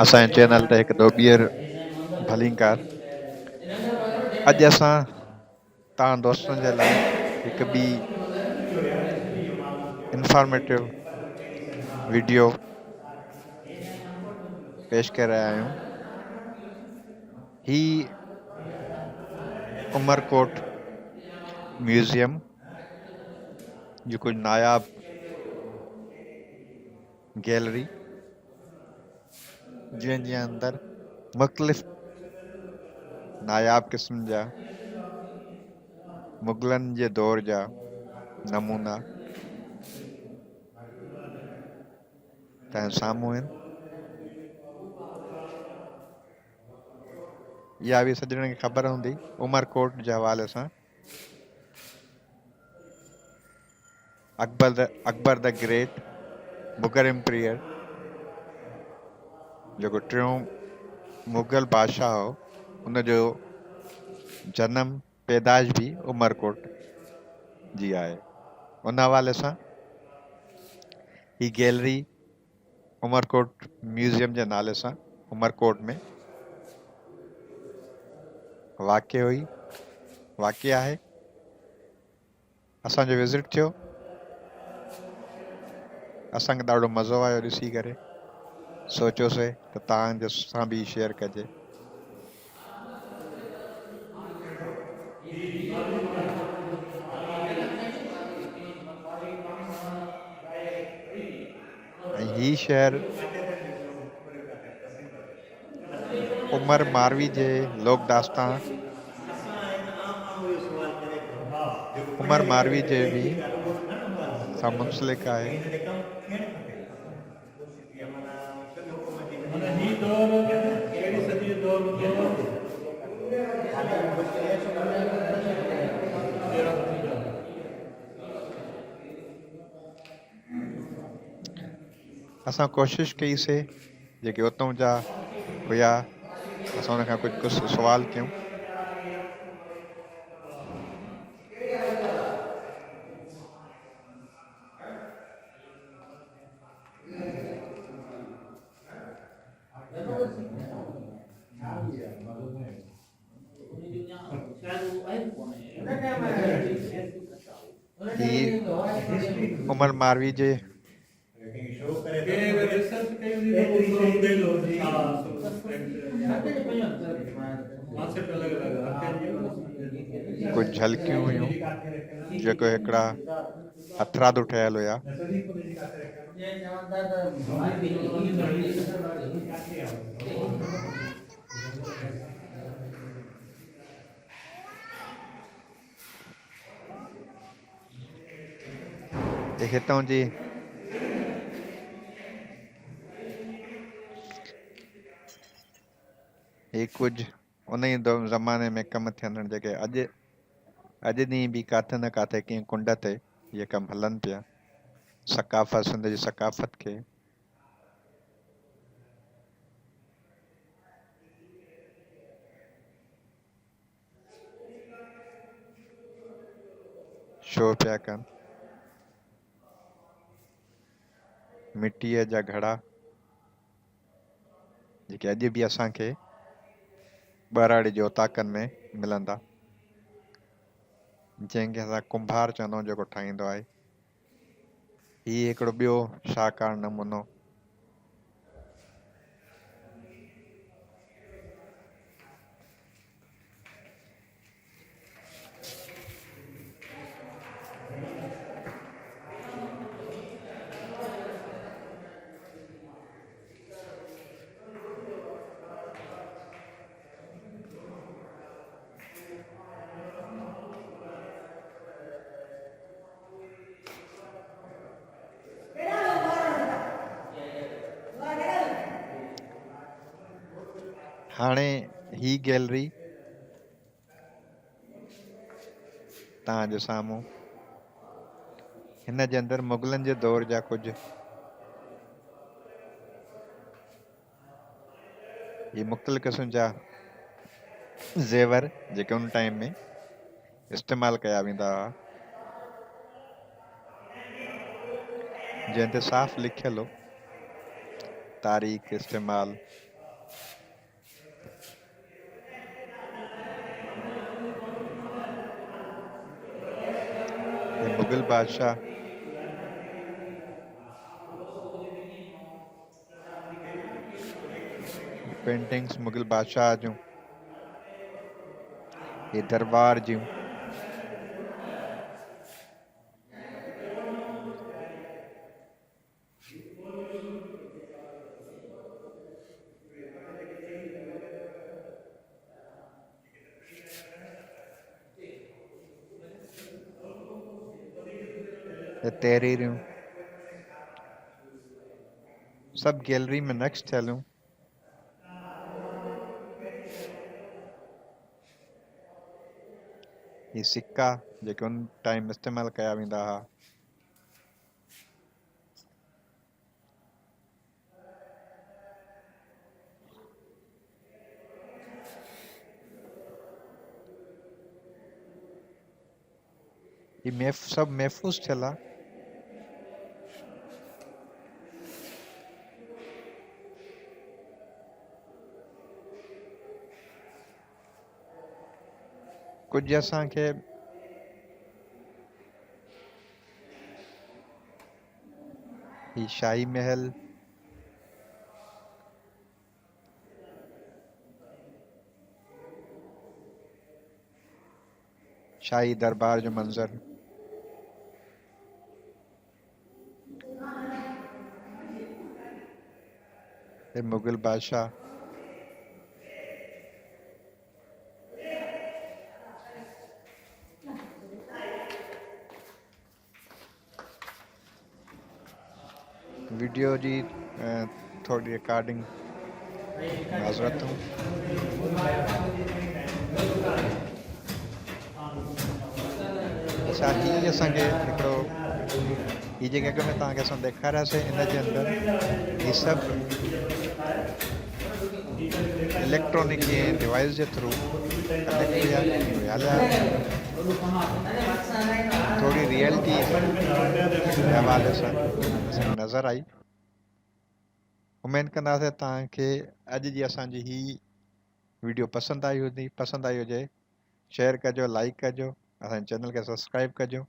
असांजे चैनल ते हिकु दो ॿीहर भलीकार। अॼु असां तव्हां दोस्तनि जे लाइ हिकु ॿी इंफॉर्मेटिव वीडियो पेश करे रहिया आहियूं। ही उमरकोट म्यूज़ियम जी कुछ नायाब गैलरी जंहिंजे अंदरि मुख़्तलिफ़ नायाब क़िस्म जा मुग़लनि जे दौर जा नमूना तव्हां साम्हूं आहिनि। इहा बि सॼणनि खे ख़बर हूंदी उमरकोट जे हवाले सां अकबर द ग्रेट मुग़ल एम्पीरियर जेको टियों मुग़ल बादशाह हो उनजो जनम पैदाइश भी उमरकोट जी आहे। उन हवाले सां ही गैलरी उमरकोट म्यूज़ियम जे नाले सां उमरकोट में वाक़ई आहे। असांजो विज़िट थियो, असांखे ॾाढो मज़ो आयो ॾिसी करे। सोचियोसीं त तव्हांजे सां बि शेयर कजे। ऐं ही शहर उमर मारवी जे लोक दास्तान उमर मारवी जे भी सां मुंसलिक आहे। असां कोशिशि कईसीं जेके उतां जा हुया असां उन खां कुझु सुवाल कयूं। ही उमर मारवी जे कुछ झलकियूं हुयूं जेको हिकिड़ा हथरादू ठहियल हुया। हितां जी ही कुछ उन ई ज़माने में कम थियनि जेके अॼु ॾींहुं भी काथे न काथे कंहिं कुंड ते इहे कम हलनि पिया। सकाफ़त सिंध जी सकाफ़त खे शो पिया कनि। मिटीअ जा घड़ा जेके अॼु भी असांखे ॿराड़ी जे उताकनि में मिलंदा, जंहिंखे असां कुंभार चवंदा आहियूं जेको ठाहींदो आहे। ही हिकिड़ो ॿियो शाहकार नमूनो हाणे ही गैलरी तव्हांजे साम्हूं हिन जे अंदरि मुग़लनि जे दौर जा कुझु ये मुख़्तलिफ़ क़िस्म जा ज़ेवर जेके उन टाइम में इस्तेमालु कया वेंदा हुआ, जंहिं ते साफ़ लिखियल हो तारीख़ इस्तेमाल। ये मुग़ल बादशाह पेंटिंग्स मुग़ल बादशाह जूं, ये दरबार जूं, ये तहरीरियूं सब गैलरी में नेक्स्ट थियलूं। ये सिक्का जेके उन टाइम इस्तेमाल कया वेंदा हा। ये सब महफूज़ थियल आ। कुछ असांखे ही शाही महल, शाही दरबार जो मंज़र, ये मुग़ल बादशाह, वीडियो जी थोड़ी रिकॉर्डिंग माज़रत हूँ। अच्छा ही असांखे हिकिड़ो ही जेके अॻ में तव्हांखे असां ॾेखारियासीं इन जे अंदरि ही सभु इलेक्ट्रॉनिक डिवाइस जे थ्रू कनेक्ट हुआ हलिया। थोड़ी रियलिटी जे हवाले सां असांखे नज़र आई। उमेद कंदासीं तव्हांखे अॼु जी असांजी ही वीडियो पसंदि आई हुजे। शेयर कजो, लाइक कजो, असांजे चैनल खे सब्सक्राइब कजो।